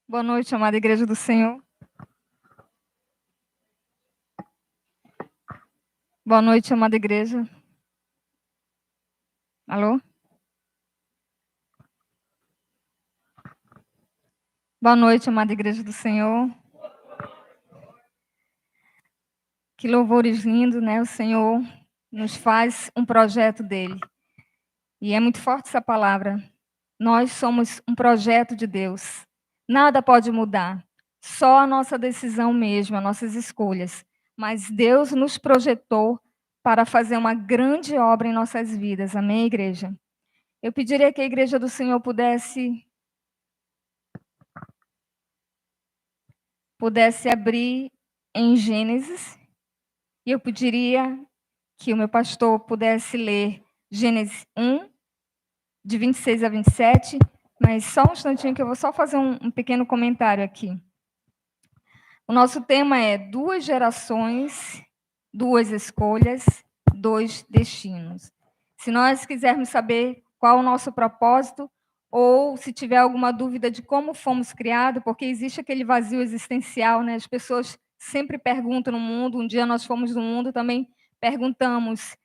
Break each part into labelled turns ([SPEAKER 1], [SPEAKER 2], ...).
[SPEAKER 1] Boa noite, amada Igreja do Senhor. Boa noite, amada Igreja. Alô? Boa noite, amada Igreja do Senhor. Que louvores lindos, né? O Senhor nos faz um projeto dele. E é muito forte essa palavra. Nós somos um projeto de Deus. Nada pode mudar. Só a nossa decisão mesmo, as nossas escolhas. Mas Deus nos projetou para fazer uma grande obra em nossas vidas. Amém, igreja? Eu pediria que a Igreja do Senhor pudesse abrir em Gênesis, e eu pediria que o meu pastor pudesse ler Gênesis 1, de 26 a 27, mas só um instantinho que eu vou só fazer um pequeno comentário aqui. O nosso tema é 2 gerações, 2 escolhas, 2 destinos. Se nós quisermos saber qual o nosso propósito, ou se tiver alguma dúvida de como fomos criados, porque existe aquele vazio existencial, né? As pessoas sempre perguntam no mundo, um dia nós fomos no mundo, também perguntamos,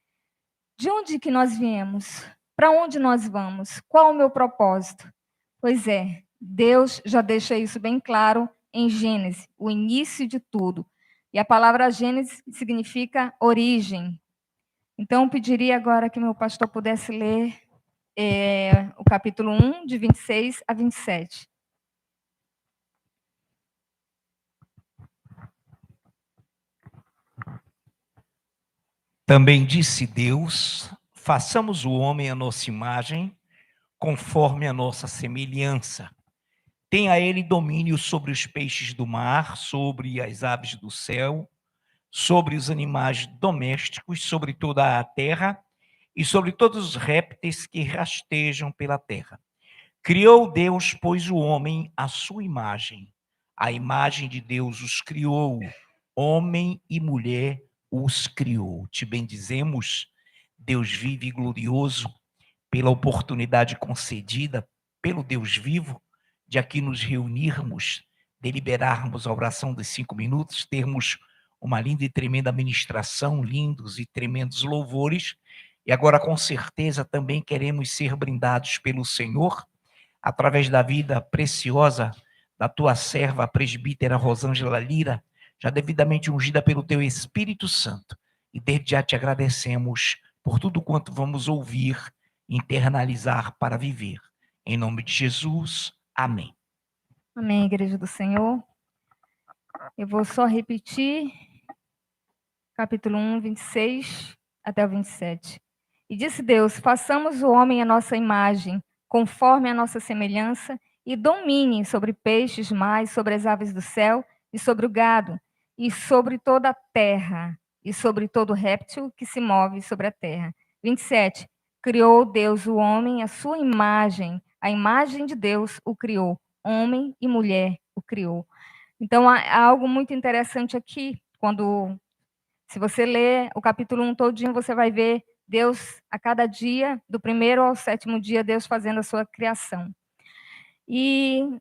[SPEAKER 1] de onde que nós viemos? Para onde nós vamos? Qual o meu propósito? Pois é, Deus já deixa isso bem claro em Gênesis, o início de tudo. E a palavra Gênesis significa origem. Então, eu pediria agora que meu pastor pudesse ler o capítulo 1, de 26 a 27.
[SPEAKER 2] Também disse Deus: façamos o homem à nossa imagem, conforme a nossa semelhança. Tenha ele domínio sobre os peixes do mar, sobre as aves do céu, sobre os animais domésticos, sobre toda a terra e sobre todos os répteis que rastejam pela terra. Criou Deus, pois, o homem à sua imagem. A imagem de Deus os criou, homem e mulher os criou. Te bendizemos, Deus vivo e glorioso, pela oportunidade concedida pelo Deus vivo de aqui nos reunirmos, deliberarmos a oração dos 5 minutos, termos uma linda e tremenda ministração, lindos e tremendos louvores, e agora com certeza também queremos ser brindados pelo Senhor, através da vida preciosa da tua serva, a presbítera Rosângela Lira, já devidamente ungida pelo teu Espírito Santo. E desde já te agradecemos por tudo quanto vamos ouvir, internalizar para viver. Em nome de Jesus, amém.
[SPEAKER 1] Amém, Igreja do Senhor. Eu vou só repetir, capítulo 1, 26 até o 27. E disse Deus: façamos o homem à nossa imagem, conforme a nossa semelhança, e domine sobre peixes, mais sobre as aves do céu, e sobre o gado, e sobre toda a terra, e sobre todo réptil que se move sobre a terra. 27. Criou Deus o homem à sua imagem, a imagem de Deus o criou, homem e mulher o criou. Então, há algo muito interessante aqui, se você ler o capítulo 1 todinho, você vai ver Deus, a cada dia, do primeiro ao 7º dia, Deus fazendo a sua criação. E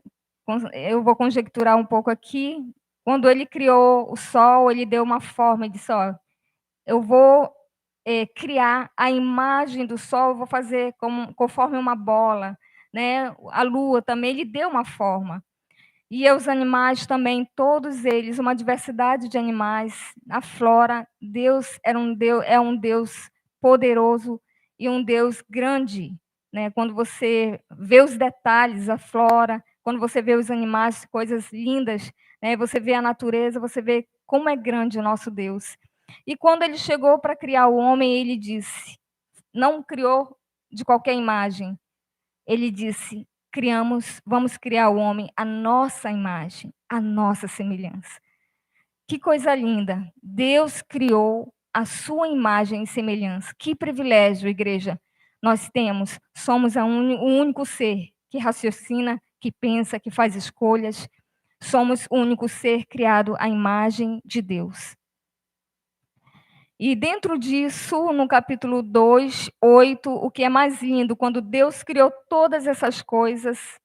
[SPEAKER 1] eu vou conjecturar um pouco aqui. Quando ele criou o sol, ele deu uma forma e disse, eu vou criar a imagem do sol, eu vou fazer conforme uma bola, né? A lua também, ele deu uma forma. E os animais também, todos eles, uma diversidade de animais. A flora, Deus é um Deus poderoso e um Deus grande, né? Quando você vê os detalhes, a flora, quando você vê os animais, coisas lindas, né? Você vê a natureza, você vê como é grande o nosso Deus. E quando ele chegou para criar o homem, ele disse, não criou de qualquer imagem, ele disse, vamos criar o homem à nossa imagem, à nossa semelhança. Que coisa linda! Deus criou a sua imagem e semelhança. Que privilégio, igreja, nós temos. Somos o único ser que raciocina, que pensa, que faz escolhas. Somos o único ser criado à imagem de Deus. E dentro disso, no capítulo 2, 8, o que é mais lindo, quando Deus criou todas essas coisas,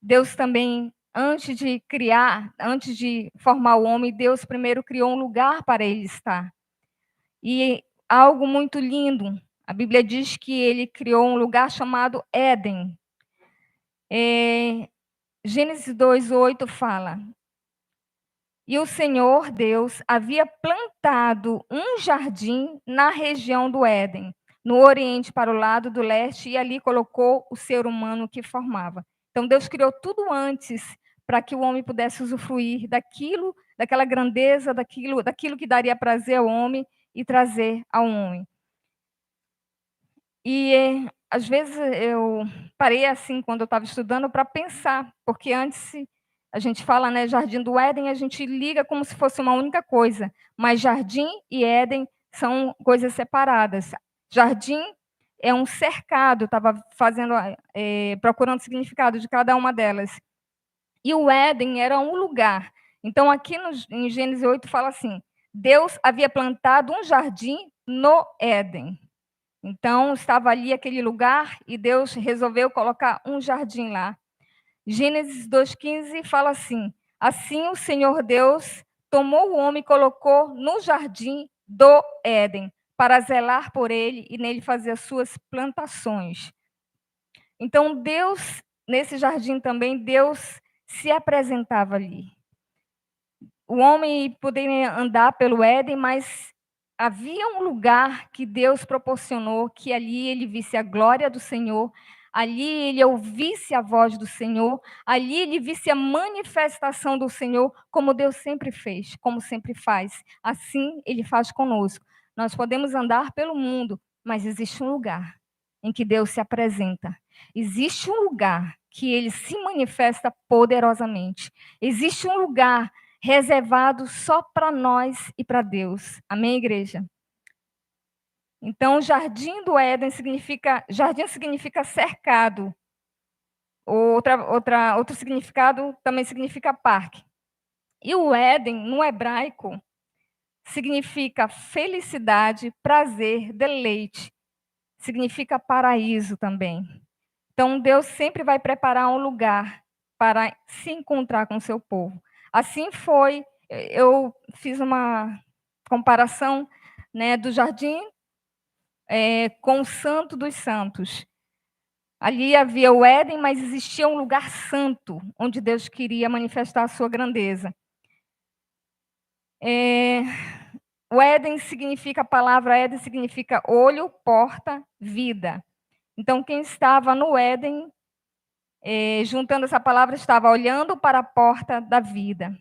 [SPEAKER 1] Deus também antes de formar o homem, Deus primeiro criou um lugar para ele estar. E algo muito lindo, a Bíblia diz que ele criou um lugar chamado Éden. Gênesis 2:8 fala: e o Senhor Deus havia plantado um jardim na região do Éden, no oriente para o lado do leste, e ali colocou o ser humano que formava. Então Deus criou tudo antes para que o homem pudesse usufruir daquela grandeza, daquilo que daria prazer ao homem e trazer ao homem. E às vezes eu parei assim quando eu estava estudando para pensar, porque antes a gente fala, né, Jardim do Éden, a gente liga como se fosse uma única coisa, mas jardim e Éden são coisas separadas. Jardim é um cercado, estava procurando o significado de cada uma delas. E o Éden era um lugar. Então, aqui em Gênesis 8 fala assim: Deus havia plantado um jardim no Éden. Então, estava ali aquele lugar e Deus resolveu colocar um jardim lá. Gênesis 2:15 fala assim: assim o Senhor Deus tomou o homem e colocou no jardim do Éden, para zelar por ele e nele fazer as suas plantações. Então, Deus, nesse jardim também, Deus se apresentava ali. O homem poderia andar pelo Éden, mas havia um lugar que Deus proporcionou, que ali ele visse a glória do Senhor, ali ele ouvisse a voz do Senhor, ali ele visse a manifestação do Senhor, como Deus sempre fez, como sempre faz. Assim ele faz conosco. Nós podemos andar pelo mundo, mas existe um lugar em que Deus se apresenta. Existe um lugar que ele se manifesta poderosamente. Existe um lugar reservado só para nós e para Deus. Amém, igreja? Então, jardim do Éden jardim significa cercado. Outro significado também significa parque. E o Éden, no hebraico, significa felicidade, prazer, deleite. Significa paraíso também. Então, Deus sempre vai preparar um lugar para se encontrar com o seu povo. Assim foi, eu fiz uma comparação, né, do jardim com o Santo dos Santos. Ali havia o Éden, mas existia um lugar santo, onde Deus queria manifestar a sua grandeza. O Éden significa, a palavra Éden significa olho, porta, vida. Então, quem estava no Éden, juntando essa palavra, estava olhando para a porta da vida.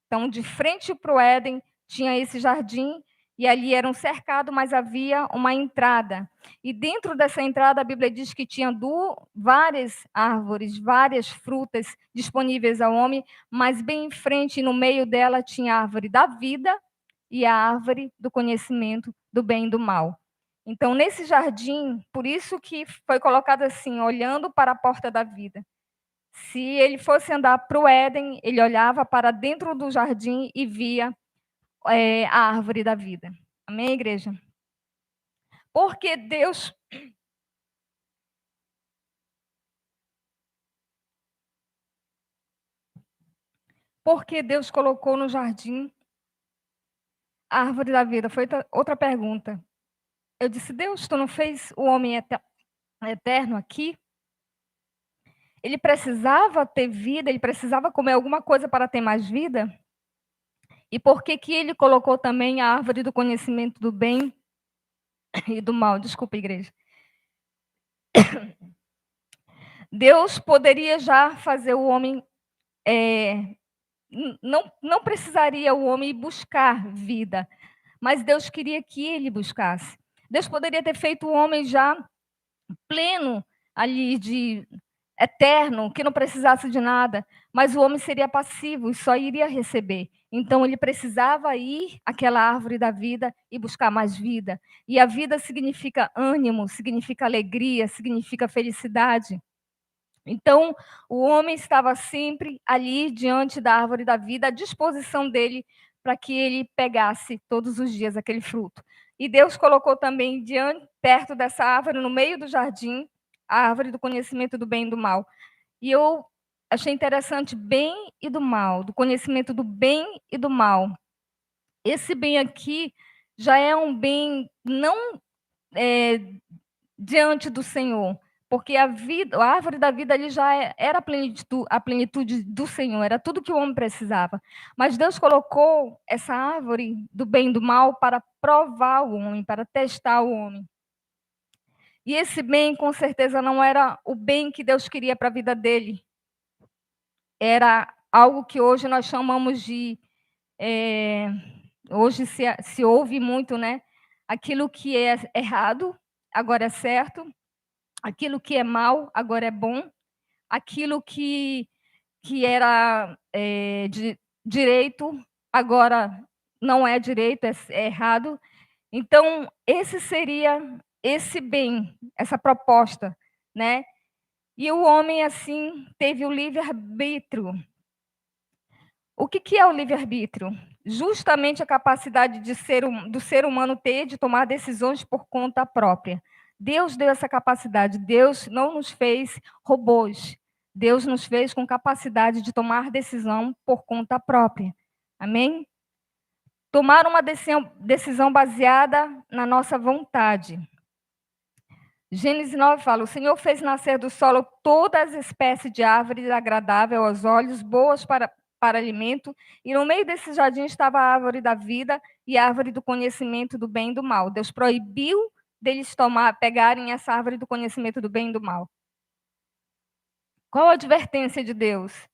[SPEAKER 1] Então, de frente para o Éden, tinha esse jardim, e ali era um cercado, mas havia uma entrada. E dentro dessa entrada, a Bíblia diz que tinha várias árvores, várias frutas disponíveis ao homem, mas bem em frente, no meio dela, tinha a árvore da vida e a árvore do conhecimento do bem e do mal. Então, nesse jardim, por isso que foi colocado assim, olhando para a porta da vida. Se ele fosse andar para o Éden, ele olhava para dentro do jardim e via a árvore da vida. Amém, igreja? Porque Deus colocou no jardim a árvore da vida? Foi outra pergunta. Eu disse: Deus, tu não fez o homem eterno aqui? Ele precisava ter vida, ele precisava comer alguma coisa para ter mais vida? E por que ele colocou também a árvore do conhecimento do bem e do mal? Desculpa, igreja. Deus poderia já fazer o homem... não precisaria o homem buscar vida, mas Deus queria que ele buscasse. Deus poderia ter feito o homem já pleno ali de eterno, que não precisasse de nada, mas o homem seria passivo e só iria receber. Então ele precisava ir àquela árvore da vida e buscar mais vida. E a vida significa ânimo, significa alegria, significa felicidade. Então, o homem estava sempre ali diante da árvore da vida, à disposição dele para que ele pegasse todos os dias aquele fruto. E Deus colocou também perto dessa árvore, no meio do jardim, a árvore do conhecimento do bem e do mal. E eu achei interessante bem e do mal, do conhecimento do bem e do mal. Esse bem aqui já é um bem não diante do Senhor, porque a árvore da vida ali já era a plenitude do Senhor, era tudo que o homem precisava. Mas Deus colocou essa árvore do bem e do mal para provar o homem, para testar o homem. E esse bem, com certeza, não era o bem que Deus queria para a vida dele. Era algo que hoje nós chamamos de... hoje se ouve muito, né? Aquilo que é errado, agora é certo. Aquilo que é mal, agora é bom. Aquilo que era de direito, agora não é direito, é errado. Então, esse seria esse bem, essa proposta, né? E o homem, assim, teve o livre-arbítrio. O que é o livre-arbítrio? Justamente a capacidade do ser humano ter de tomar decisões por conta própria. Deus deu essa capacidade. Deus não nos fez robôs. Deus nos fez com capacidade de tomar decisão por conta própria. Amém? Tomar uma decisão baseada na nossa vontade. Gênesis 9 fala: o Senhor fez nascer do solo todas as espécies de árvores agradáveis aos olhos, boas para alimento, e no meio desse jardim estava a árvore da vida e a árvore do conhecimento do bem e do mal. Deus proibiu deles pegarem essa árvore do conhecimento do bem e do mal. Qual a advertência de Deus?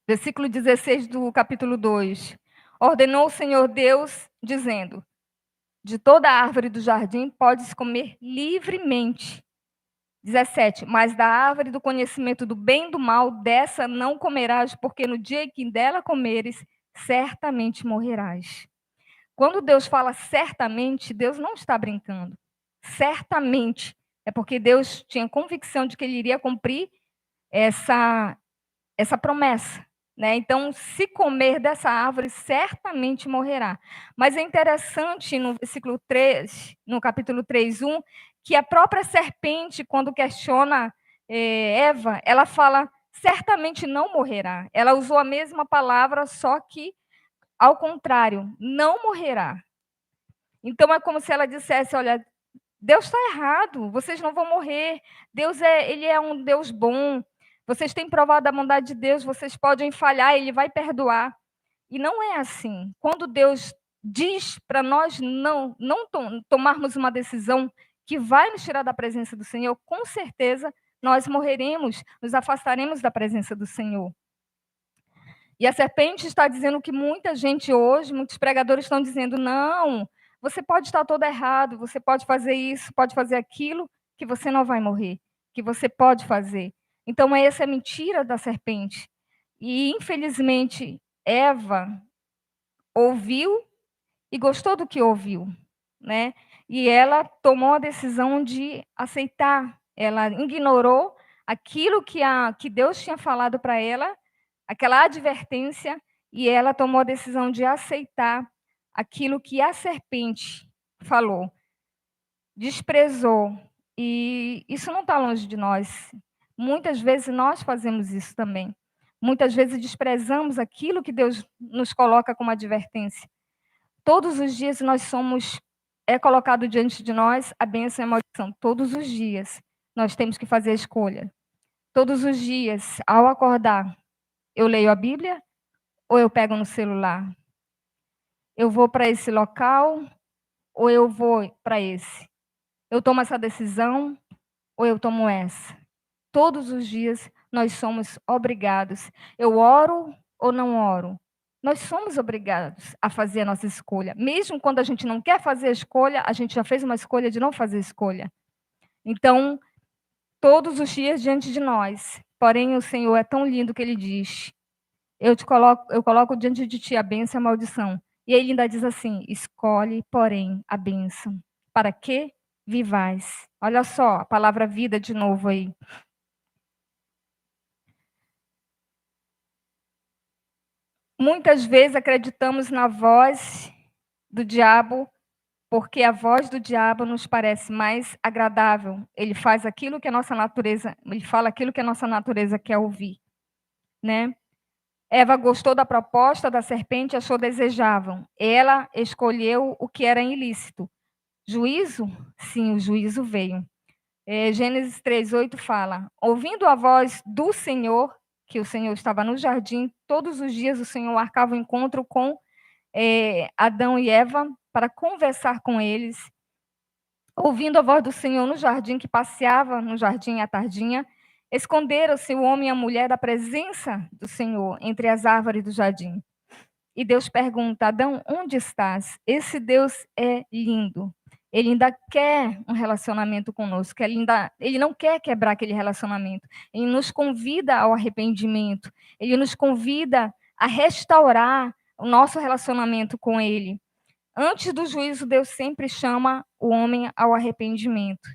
[SPEAKER 1] Versículo 16 do capítulo 2. Ordenou o Senhor Deus, dizendo: de toda árvore do jardim podes comer livremente. 17. Mas da árvore do conhecimento do bem e do mal, dessa não comerás, porque no dia em que dela comeres, certamente morrerás. Quando Deus fala certamente, Deus não está brincando. Certamente. É porque Deus tinha convicção de que ele iria cumprir essa promessa. Né? Então, se comer dessa árvore, certamente morrerá. Mas é interessante no versículo 3, no capítulo 3:1, que a própria serpente, quando questiona Eva, ela fala, certamente não morrerá. Ela usou a mesma palavra, só que ao contrário, não morrerá. Então, é como se ela dissesse, olha, Deus está errado, vocês não vão morrer. Deus ele é um Deus bom. Vocês têm provado a bondade de Deus, vocês podem falhar, ele vai perdoar. E não é assim. Quando Deus diz para nós não tomarmos uma decisão que vai nos tirar da presença do Senhor, com certeza nós morreremos, nos afastaremos da presença do Senhor. E a serpente está dizendo que muita gente hoje, muitos pregadores estão dizendo, não, você pode estar todo errado, você pode fazer isso, pode fazer aquilo, que você não vai morrer, que você pode fazer. Então, essa é a mentira da serpente. E, infelizmente, Eva ouviu e gostou do que ouviu, né? E ela tomou a decisão de aceitar. Ela ignorou aquilo que Deus tinha falado para ela, aquela advertência, e ela tomou a decisão de aceitar aquilo que a serpente falou. Desprezou. E isso não está longe de nós. Muitas vezes nós fazemos isso também. Muitas vezes desprezamos aquilo que Deus nos coloca como advertência. Todos os dias é colocado diante de nós a bênção e a maldição. Todos os dias nós temos que fazer a escolha. Todos os dias, ao acordar, eu leio a Bíblia ou eu pego no celular? Eu vou para esse local ou eu vou para esse? Eu tomo essa decisão ou eu tomo essa? Todos os dias nós somos obrigados. Eu oro ou não oro? Nós somos obrigados a fazer a nossa escolha. Mesmo quando a gente não quer fazer a escolha, a gente já fez uma escolha de não fazer a escolha. Então, todos os dias diante de nós. Porém, o Senhor é tão lindo que Ele diz, eu coloco diante de ti a bênção e a maldição. E Ele ainda diz assim, escolhe, porém, a bênção. Para que vivais? Olha só, a palavra vida de novo aí. Muitas vezes acreditamos na voz do diabo porque a voz do diabo nos parece mais agradável. Ele faz aquilo que a nossa natureza, ele fala aquilo que a nossa natureza quer ouvir, né? Eva gostou da proposta da serpente e achou desejável. Ela escolheu o que era ilícito. Juízo? Sim, o juízo veio. Gênesis 3:8 fala: ouvindo a voz do Senhor, que o Senhor estava no jardim, todos os dias o Senhor marcava o encontro com Adão e Eva para conversar com eles. Ouvindo a voz do Senhor no jardim, que passeava no jardim à tardinha, esconderam-se o homem e a mulher da presença do Senhor entre as árvores do jardim. E Deus pergunta: Adão, onde estás? Esse Deus é lindo. Ele ainda quer um relacionamento conosco. Ele não quer quebrar aquele relacionamento. Ele nos convida ao arrependimento. Ele nos convida a restaurar o nosso relacionamento com Ele. Antes do juízo, Deus sempre chama o homem ao arrependimento.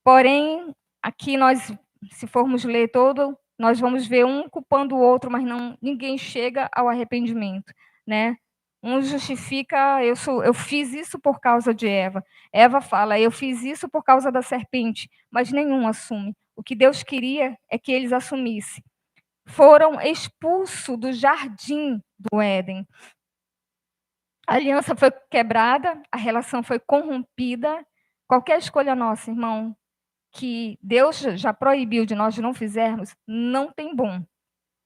[SPEAKER 1] Porém, aqui nós, se formos ler todo, nós vamos ver um culpando o outro, mas ninguém chega ao arrependimento, né? Um justifica, eu fiz isso por causa de Eva. Eva fala, eu fiz isso por causa da serpente, mas nenhum assume. O que Deus queria é que eles assumissem. Foram expulsos do jardim do Éden. A aliança foi quebrada, a relação foi corrompida. Qualquer escolha nossa, irmão, que Deus já proibiu de nós não fizermos, não tem bom.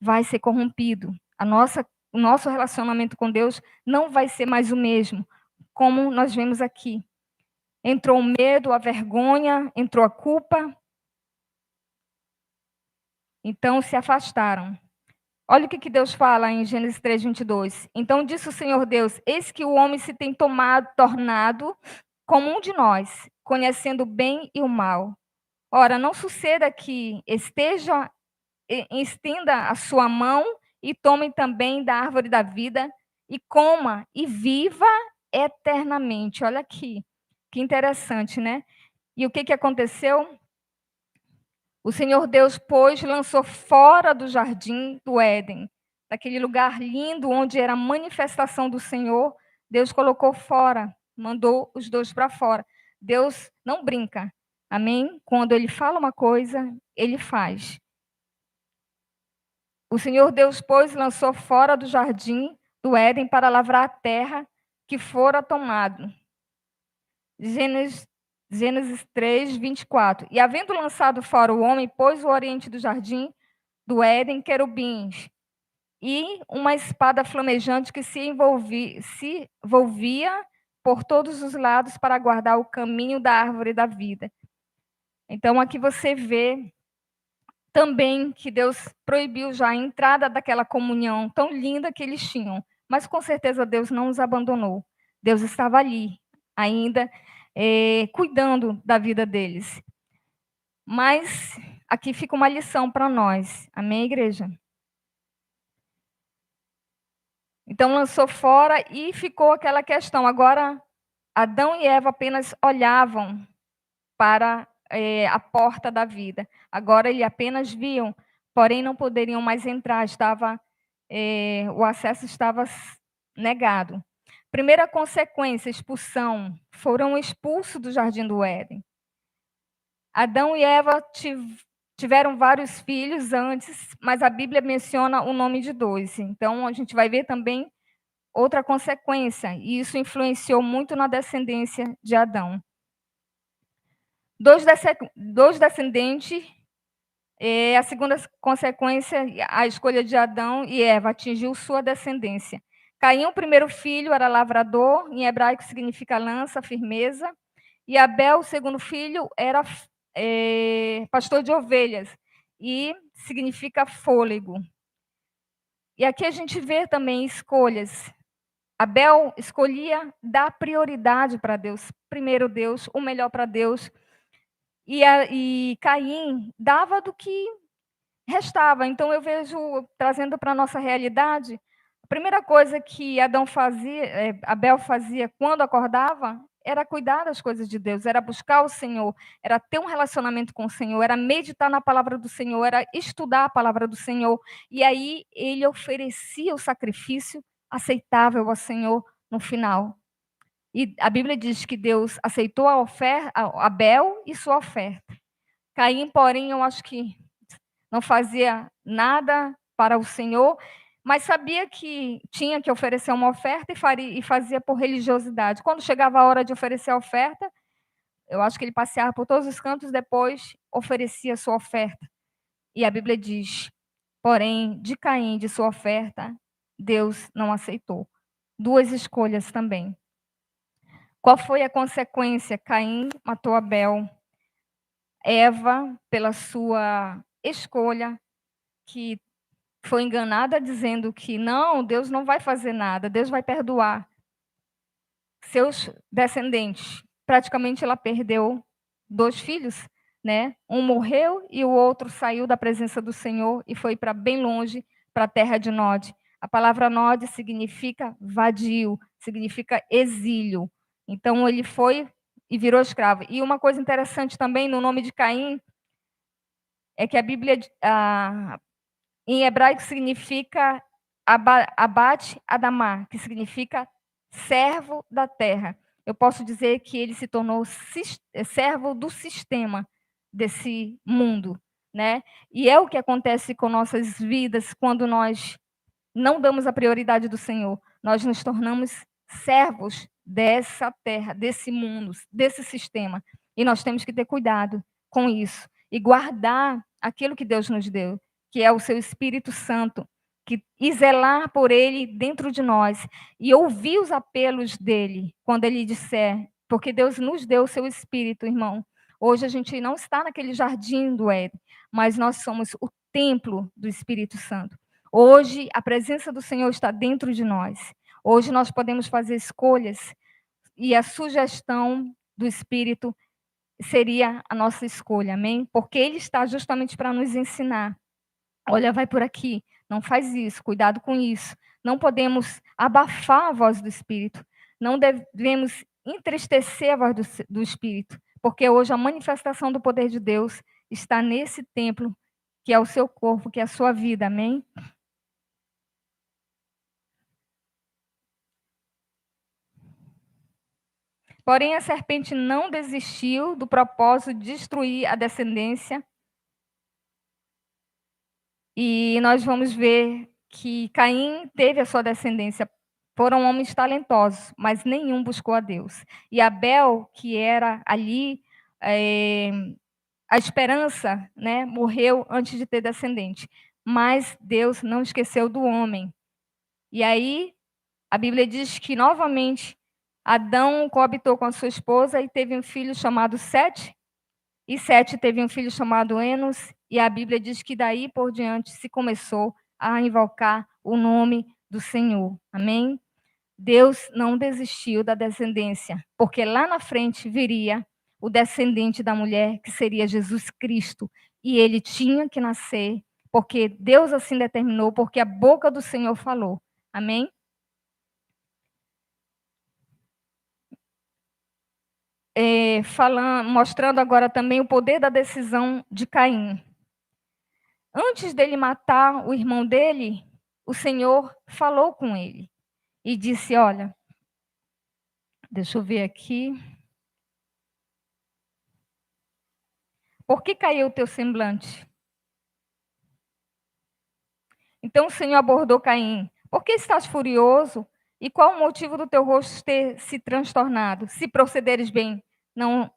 [SPEAKER 1] Vai ser corrompido. O nosso relacionamento com Deus não vai ser mais o mesmo, como nós vemos aqui. Entrou o medo, a vergonha, entrou a culpa. Então se afastaram. Olha o que Deus fala em Gênesis 3:22. Então disse o Senhor Deus: eis que o homem se tem tornado como um de nós, conhecendo o bem e o mal. Ora, não suceda que estenda a sua mão e tome também da árvore da vida e coma e viva eternamente. Olha aqui, que interessante, né? E o que aconteceu? O Senhor Deus, pois, lançou fora do jardim do Éden, daquele lugar lindo onde era a manifestação do Senhor. Deus colocou fora, mandou os dois para fora. Deus não brinca, amém? Quando Ele fala uma coisa, Ele faz. O Senhor Deus, pois, lançou fora do jardim do Éden para lavrar a terra que fora tomado. Gênesis 3:24. E havendo lançado fora o homem, pôs o oriente do jardim do Éden querubins e uma espada flamejante que se envolvia por todos os lados para guardar o caminho da árvore da vida. Então aqui você vê também que Deus proibiu já a entrada daquela comunhão tão linda que eles tinham. Mas com certeza Deus não os abandonou. Deus estava ali, ainda cuidando da vida deles. Mas aqui fica uma lição para nós. Amém, igreja? Então lançou fora e ficou aquela questão. Agora, Adão e Eva apenas olhavam para a porta da vida. Agora eles apenas viam, porém não poderiam mais entrar. O acesso estava negado. Primeira consequência, expulsão. Foram expulsos do jardim do Éden. Adão e Eva tiveram vários filhos antes, mas a Bíblia menciona o nome de 2. Então, a gente vai ver também outra consequência, e isso influenciou muito na descendência de Adão. Dois descendentes, a segunda consequência, a escolha de Adão e Eva atingiu sua descendência. Caim, o primeiro filho, era lavrador, em hebraico significa lança, firmeza, e Abel, o segundo filho, era pastor de ovelhas, e significa fôlego. E aqui a gente vê também escolhas. Abel escolhia dar prioridade para Deus, primeiro Deus, o melhor para Deus, e Caim dava do que restava. Então eu vejo, trazendo para a nossa realidade, a primeira coisa que Abel fazia quando acordava, era cuidar das coisas de Deus, era buscar o Senhor, era ter um relacionamento com o Senhor, era meditar na palavra do Senhor, era estudar a palavra do Senhor. E aí ele oferecia o sacrifício aceitável ao Senhor no final. E a Bíblia diz que Deus aceitou a oferta, Abel e sua oferta. Caim, porém, eu acho que não fazia nada para o Senhor, mas sabia que tinha que oferecer uma oferta e fazia por religiosidade. Quando chegava a hora de oferecer a oferta, eu acho que ele passeava por todos os cantos, depois oferecia a sua oferta. E a Bíblia diz, porém, de Caim, de sua oferta, Deus não aceitou. Duas escolhas também. Qual foi a consequência? Caim matou Abel. Eva, pela sua escolha, que foi enganada dizendo que não, Deus não vai fazer nada, Deus vai perdoar seus descendentes. Praticamente ela perdeu 2 filhos, né? Um morreu e o outro saiu da presença do Senhor e foi para bem longe, para a terra de Nod. A palavra Nod significa vadio, significa exílio. Então ele foi e virou escravo. E uma coisa interessante também no nome de Caim é que a Bíblia em hebraico significa abate adamá, que significa servo da terra. Eu posso dizer que ele se tornou servo do sistema desse mundo, né? E é o que acontece com nossas vidas quando nós não damos a prioridade do Senhor. Nós nos tornamos servos dessa terra, desse mundo, desse sistema. E nós temos que ter cuidado com isso e guardar aquilo que Deus nos deu, que é o seu Espírito Santo, e zelar por ele dentro de nós e ouvir os apelos dele quando ele disser, porque Deus nos deu o seu Espírito, irmão. Hoje a gente não está naquele jardim do Éden, mas nós somos o templo do Espírito Santo. Hoje a presença do Senhor está dentro de nós. Hoje nós podemos fazer escolhas e a sugestão do Espírito seria a nossa escolha, amém? Porque ele está justamente para nos ensinar. Olha, vai por aqui, não faz isso, cuidado com isso. Não podemos abafar a voz do Espírito, não devemos entristecer a voz do Espírito, porque hoje a manifestação do poder de Deus está nesse templo, que é o seu corpo, que é a sua vida, amém? Porém, a serpente não desistiu do propósito de destruir a descendência. E nós vamos ver que Caim teve a sua descendência. Foram homens talentosos, mas nenhum buscou a Deus. E Abel, que era ali a esperança, né, morreu antes de ter descendente. Mas Deus não esqueceu do homem. E aí, a Bíblia diz que, novamente, Adão coabitou com a sua esposa e teve um filho chamado Sete. E Sete teve um filho chamado Enos. E a Bíblia diz que daí por diante se começou a invocar o nome do Senhor. Amém? Deus não desistiu da descendência, porque lá na frente viria o descendente da mulher, que seria Jesus Cristo. E ele tinha que nascer, porque Deus assim determinou, porque a boca do Senhor falou. Amém? Mostrando agora também o poder da decisão de Caim. Antes dele matar o irmão dele, o Senhor falou com ele e disse: olha, deixa eu ver aqui. Por que caiu o teu semblante? Então o Senhor abordou Caim: por que estás furioso? E qual o motivo do teu rosto ter se transtornado? Se procederes bem, não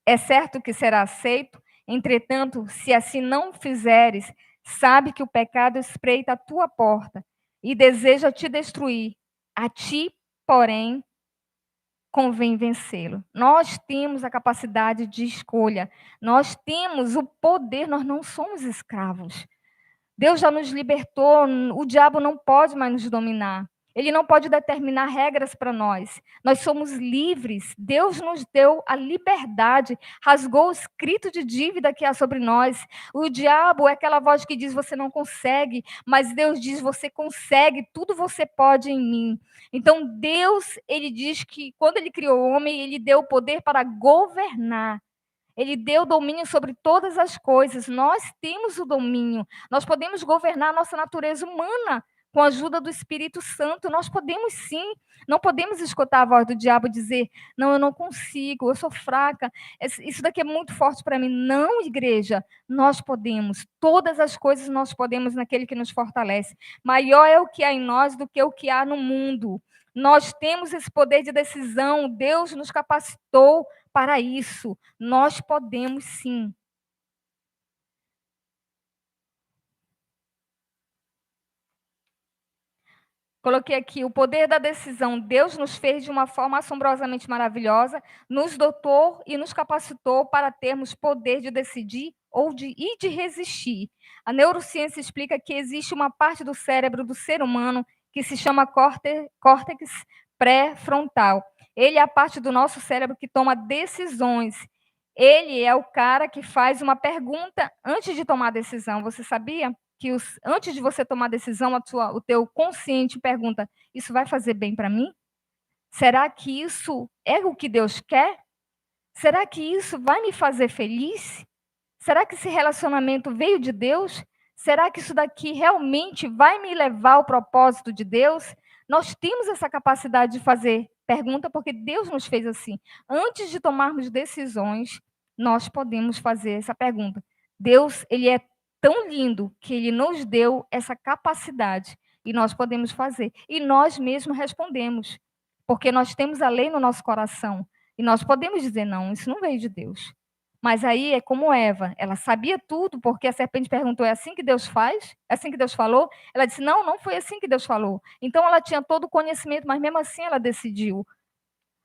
[SPEAKER 1] é certo que será aceito. Entretanto, se assim não fizeres, sabe que o pecado espreita a tua porta e deseja te destruir. A ti, porém, convém vencê-lo. Nós temos a capacidade de escolha. Nós temos o poder, nós não somos escravos. Deus já nos libertou, o diabo não pode mais nos dominar. Ele não pode determinar regras para nós. Nós somos livres. Deus nos deu a liberdade, rasgou o escrito de dívida que há sobre nós. O diabo é aquela voz que diz: você não consegue, mas Deus diz: você consegue, tudo você pode em mim. Então Deus, ele diz que quando ele criou o homem, ele deu o poder para governar. Ele deu domínio sobre todas as coisas. Nós temos o domínio. Nós podemos governar a nossa natureza humana com a ajuda do Espírito Santo. Nós podemos sim, não podemos escutar a voz do diabo dizer, não, eu não consigo, eu sou fraca, isso daqui é muito forte para mim. Não, igreja, nós podemos, todas as coisas nós podemos naquele que nos fortalece. Maior é o que há em nós do que o que há no mundo. Nós temos esse poder de decisão, Deus nos capacitou para isso. Nós podemos sim. Coloquei aqui o poder da decisão. Deus nos fez de uma forma assombrosamente maravilhosa, nos dotou e nos capacitou para termos poder de decidir e de resistir. A neurociência explica que existe uma parte do cérebro do ser humano que se chama córtex pré-frontal. Ele é a parte do nosso cérebro que toma decisões. Ele é o cara que faz uma pergunta antes de tomar a decisão. Você sabia? Que antes de você tomar a decisão, o teu consciente pergunta: isso vai fazer bem para mim? Será que isso é o que Deus quer? Será que isso vai me fazer feliz? Será que esse relacionamento veio de Deus? Será que isso daqui realmente vai me levar ao propósito de Deus? Nós temos essa capacidade de fazer pergunta porque Deus nos fez assim. Antes de tomarmos decisões, nós podemos fazer essa pergunta. Deus, ele é tão lindo que ele nos deu essa capacidade e nós podemos fazer. E nós mesmos respondemos, porque nós temos a lei no nosso coração e nós podemos dizer não, isso não veio de Deus. Mas aí é como Eva, ela sabia tudo, porque a serpente perguntou: é assim que Deus faz? É assim que Deus falou? Ela disse: não, não foi assim que Deus falou. Então ela tinha todo o conhecimento, mas mesmo assim ela decidiu.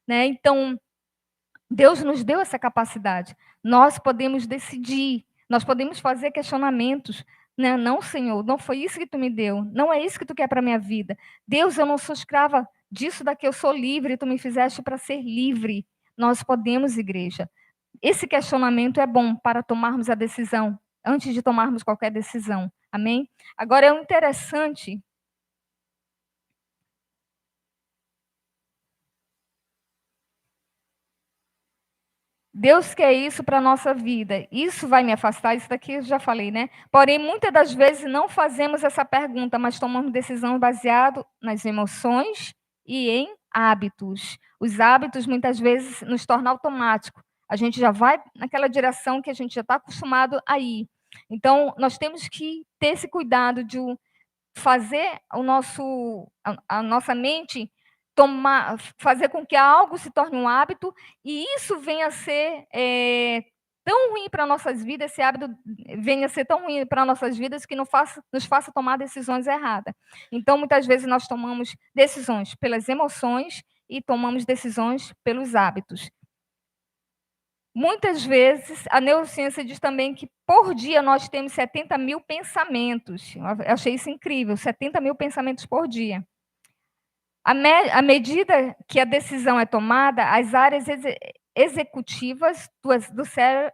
[SPEAKER 1] Né? Então, Deus nos deu essa capacidade. Nós podemos decidir, nós podemos fazer questionamentos. Né? Não, Senhor, não foi isso que tu me deu, não é isso que tu quer para a minha vida. Deus, eu não sou escrava disso daqui, eu sou livre, tu me fizeste para ser livre. Nós podemos, igreja. Esse questionamento é bom para tomarmos a decisão, antes de tomarmos qualquer decisão. Amém? Agora, é interessante. Deus quer isso para a nossa vida. Isso vai me afastar? Isso daqui eu já falei, né? Porém, muitas das vezes não fazemos essa pergunta, mas tomamos decisão baseado nas emoções e em hábitos. Os hábitos, muitas vezes, nos tornam automático. A gente já vai naquela direção que a gente já está acostumado a ir. Então, nós temos que ter esse cuidado de fazer a nossa mente fazer com que algo se torne um hábito e isso venha a ser tão ruim para nossas vidas, esse hábito venha a ser tão ruim para nossas vidas que nos faça tomar decisões erradas. Então, muitas vezes nós tomamos decisões pelas emoções e tomamos decisões pelos hábitos. Muitas vezes, a neurociência diz também que, por dia, nós temos 70 mil pensamentos. Eu achei isso incrível, 70 mil pensamentos por dia. À medida que a decisão é tomada, as áreas executivas do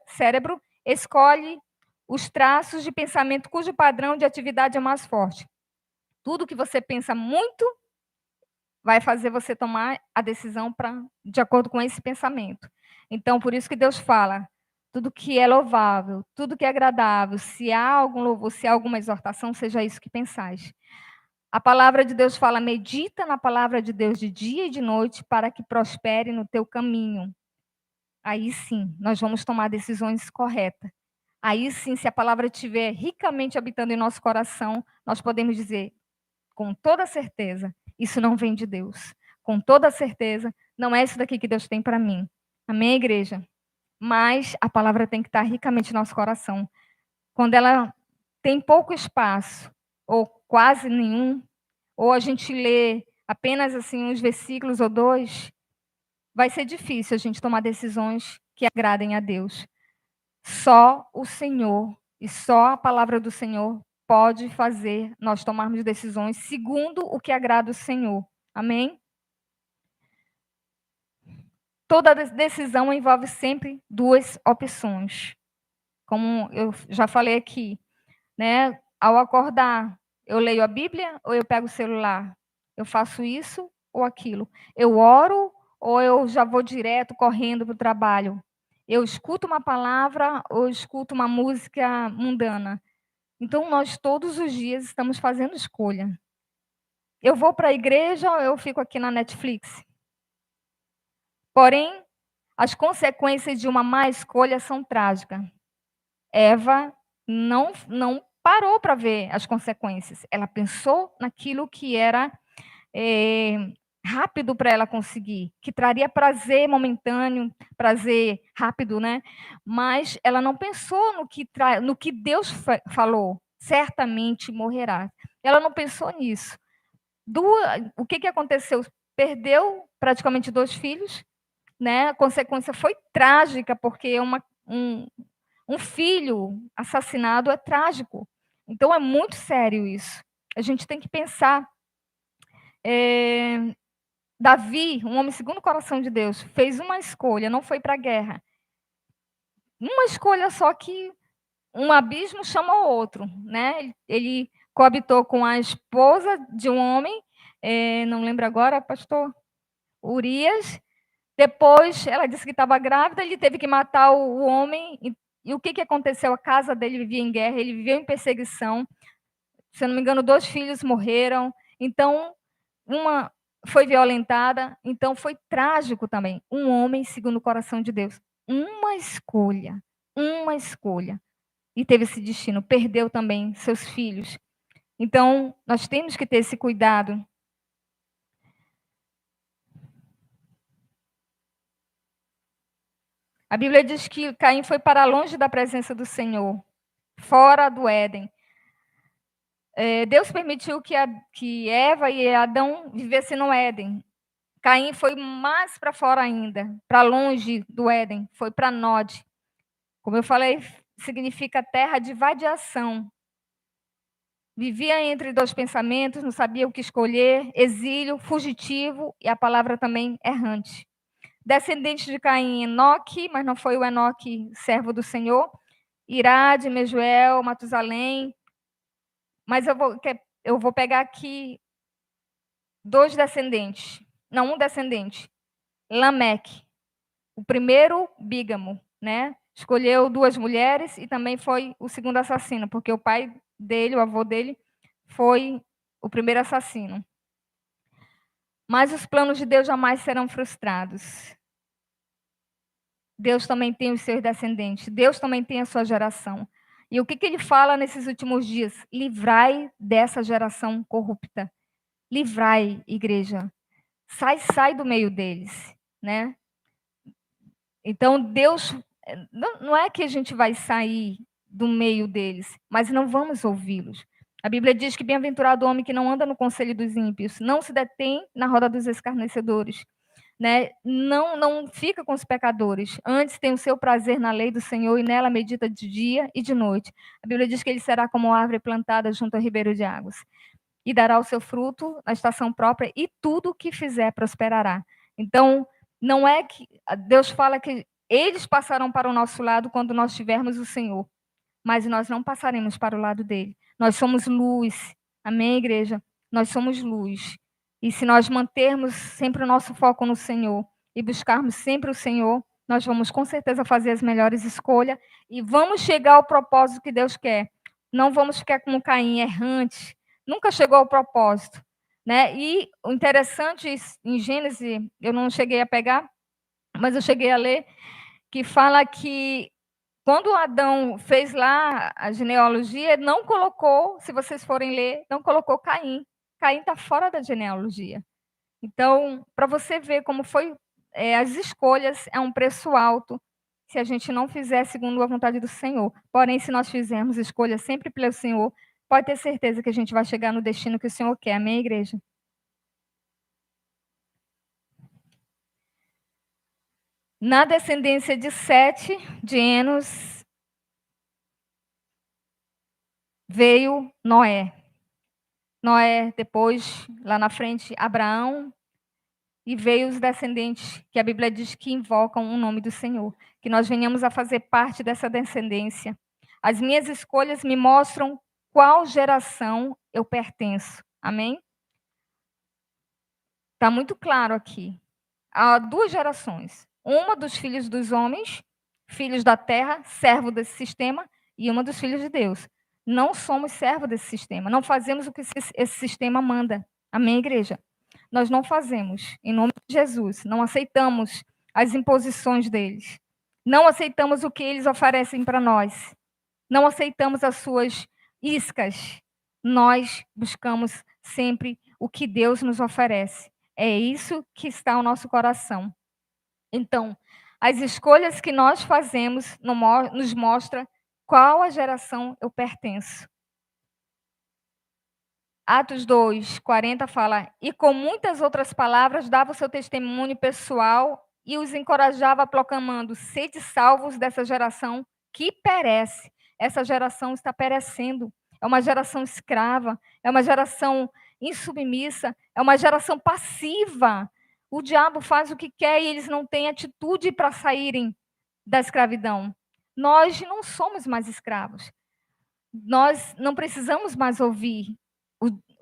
[SPEAKER 1] cérebro escolhem os traços de pensamento cujo padrão de atividade é mais forte. Tudo que você pensa muito vai fazer você tomar a decisão de acordo com esse pensamento. Então, por isso que Deus fala, tudo que é louvável, tudo que é agradável, se há algum louvor, se há alguma exortação, seja isso que pensais. A palavra de Deus fala, medita na palavra de Deus de dia e de noite para que prospere no teu caminho. Aí sim, nós vamos tomar decisões corretas. Aí sim, se a palavra estiver ricamente habitando em nosso coração, nós podemos dizer com toda certeza, isso não vem de Deus. Com toda certeza, não é isso daqui que Deus tem para mim. Amém, igreja? Mas a palavra tem que estar ricamente no nosso coração. Quando ela tem pouco espaço, ou quase nenhum, ou a gente lê apenas assim uns versículos ou dois, vai ser difícil a gente tomar decisões que agradem a Deus. Só o Senhor e só a palavra do Senhor pode fazer nós tomarmos decisões segundo o que agrada o Senhor. Amém? Toda decisão envolve sempre duas opções. Como eu já falei aqui, né? Ao acordar, eu leio a Bíblia ou eu pego o celular? Eu faço isso ou aquilo? Eu oro ou eu já vou direto correndo para o trabalho? Eu escuto uma palavra ou eu escuto uma música mundana? Então, nós todos os dias estamos fazendo escolha. eu vou para a igreja ou eu fico aqui na Netflix? Porém, as consequências de uma má escolha são trágicas. Eva não parou para ver as consequências. Ela pensou naquilo que era rápido para ela conseguir, que traria prazer momentâneo, prazer rápido, né? Mas ela não pensou no que Deus falou. Certamente morrerá. Ela não pensou nisso. O que aconteceu? Perdeu praticamente 2 filhos, né? A consequência foi trágica, porque um filho assassinado é trágico. Então, é muito sério isso. A gente tem que pensar. Davi, um homem segundo o coração de Deus, fez uma escolha, não foi para a guerra. Uma escolha só que um abismo chama o outro, né? Ele coabitou com a esposa de um homem, não lembro agora, pastor Urias. Depois, ela disse que estava grávida, ele teve que matar o homem. E o que aconteceu? A casa dele vivia em guerra, ele viveu em perseguição. Se eu não me engano, 2 filhos morreram. Então, uma foi violentada. Então, foi trágico também. Um homem segundo o coração de Deus. Uma escolha. Uma escolha. E teve esse destino. Perdeu também seus filhos. Então, nós temos que ter esse cuidado. A Bíblia diz que Caim foi para longe da presença do Senhor, fora do Éden. Deus permitiu que Eva e Adão vivessem no Éden. Caim foi mais para fora ainda, para longe do Éden, foi para Nod. Como eu falei, significa terra de vadiação. Vivia entre 2 pensamentos, não sabia o que escolher, exílio, fugitivo e a palavra também errante. Descendente de Caim, Enoque, mas não foi o Enoque, servo do Senhor. Irade, Mejuel, Matusalém. Mas eu vou pegar aqui 2 descendentes. Não, um descendente. Lameque, o primeiro bígamo, né? Escolheu 2 mulheres e também foi o segundo assassino, porque o pai dele, o avô dele, foi o primeiro assassino. Mas os planos de Deus jamais serão frustrados. Deus também tem os seus descendentes. Deus também tem a sua geração. E o que ele fala nesses últimos dias? Livrai dessa geração corrupta. Livrai, igreja. Sai do meio deles, né? Então, Deus, não é que a gente vai sair do meio deles, mas não vamos ouvi-los. A Bíblia diz que bem-aventurado o homem que não anda no conselho dos ímpios, não se detém na roda dos escarnecedores, né? Não fica com os pecadores, antes tem o seu prazer na lei do Senhor e nela medita de dia e de noite. A Bíblia diz que ele será como árvore plantada junto ao ribeiro de águas e dará o seu fruto na estação própria e tudo o que fizer prosperará. Então, não é que Deus fala que eles passarão para o nosso lado quando nós tivermos o Senhor, mas nós não passaremos para o lado dele. Nós somos luz. Amém, igreja? Nós somos luz. E se nós mantermos sempre o nosso foco no Senhor e buscarmos sempre o Senhor, nós vamos com certeza fazer as melhores escolhas e vamos chegar ao propósito que Deus quer. Não vamos ficar como Caim, errante. Nunca chegou ao propósito, né? E o interessante em Gênesis, eu não cheguei a pegar, mas eu cheguei a ler, que fala que quando Adão fez lá a genealogia, não colocou, se vocês forem ler, não colocou Caim. Caim está fora da genealogia. Então, para você ver como foi, as escolhas é um preço alto se a gente não fizer segundo a vontade do Senhor. Porém, se nós fizermos escolhas sempre pelo Senhor, pode ter certeza que a gente vai chegar no destino que o Senhor quer. Amém, igreja? Na descendência de Sete, de Enos, veio Noé. Noé, depois, lá na frente, Abraão, e veio os descendentes, que a Bíblia diz que invocam o nome do Senhor. Que nós venhamos a fazer parte dessa descendência. As minhas escolhas me mostram qual geração eu pertenço. Amém? Está muito claro aqui. Há 2 gerações. Uma dos filhos dos homens, filhos da terra, servo desse sistema, e uma dos filhos de Deus. Não somos servos desse sistema. Não fazemos o que esse sistema manda. Amém, igreja? Nós não fazemos, em nome de Jesus, não aceitamos as imposições deles, não aceitamos o que eles oferecem para nós, não aceitamos as suas iscas, nós buscamos sempre o que Deus nos oferece. É isso que está no nosso coração. Então, as escolhas que nós fazemos nos mostra qual a geração eu pertenço. Atos 2, 40 fala, e com muitas outras palavras dava o seu testemunho pessoal e os encorajava proclamando, sede salvos dessa geração que perece. Essa geração está perecendo. É uma geração escrava, é uma geração insubmissa, é uma geração passiva. O diabo faz o que quer e eles não têm atitude para saírem da escravidão. Nós não somos mais escravos. Nós não precisamos mais ouvir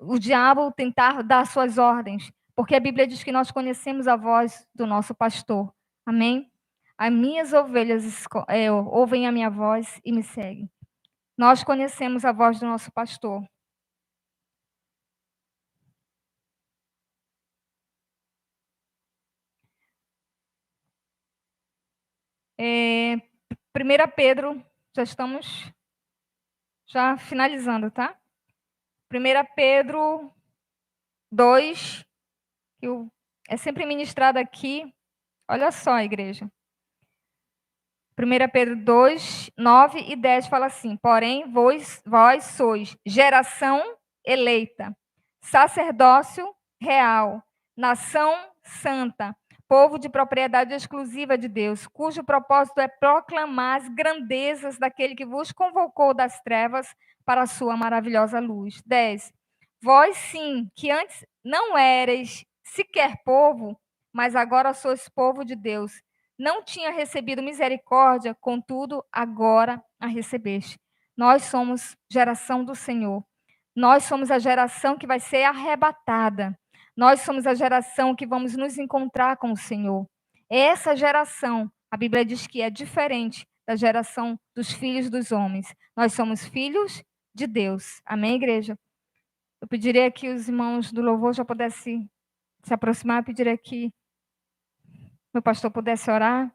[SPEAKER 1] o diabo tentar dar suas ordens, porque a Bíblia diz que nós conhecemos a voz do nosso pastor. Amém? As minhas ovelhas ouvem a minha voz e me seguem. Nós conhecemos a voz do nosso pastor. É, 1 Pedro, já estamos finalizando, tá? 1 Pedro 2, que é sempre ministrado aqui. Olha só, igreja. 1 Pedro 2, 9 e 10 fala assim: porém, vós sois geração eleita, sacerdócio real, nação santa, povo de propriedade exclusiva de Deus, cujo propósito é proclamar as grandezas daquele que vos convocou das trevas para a sua maravilhosa luz. 10. Vós sim, que antes não éreis sequer povo, mas agora sois povo de Deus. Não tinha recebido misericórdia, contudo, agora a recebeste. Nós somos geração do Senhor. Nós somos a geração que vai ser arrebatada. Nós somos a geração que vamos nos encontrar com o Senhor. Essa geração, a Bíblia diz que é diferente da geração dos filhos dos homens. Nós somos filhos de Deus. Amém, igreja? Eu pediria que os irmãos do louvor já pudessem se aproximar, eu pediria que meu pastor pudesse orar.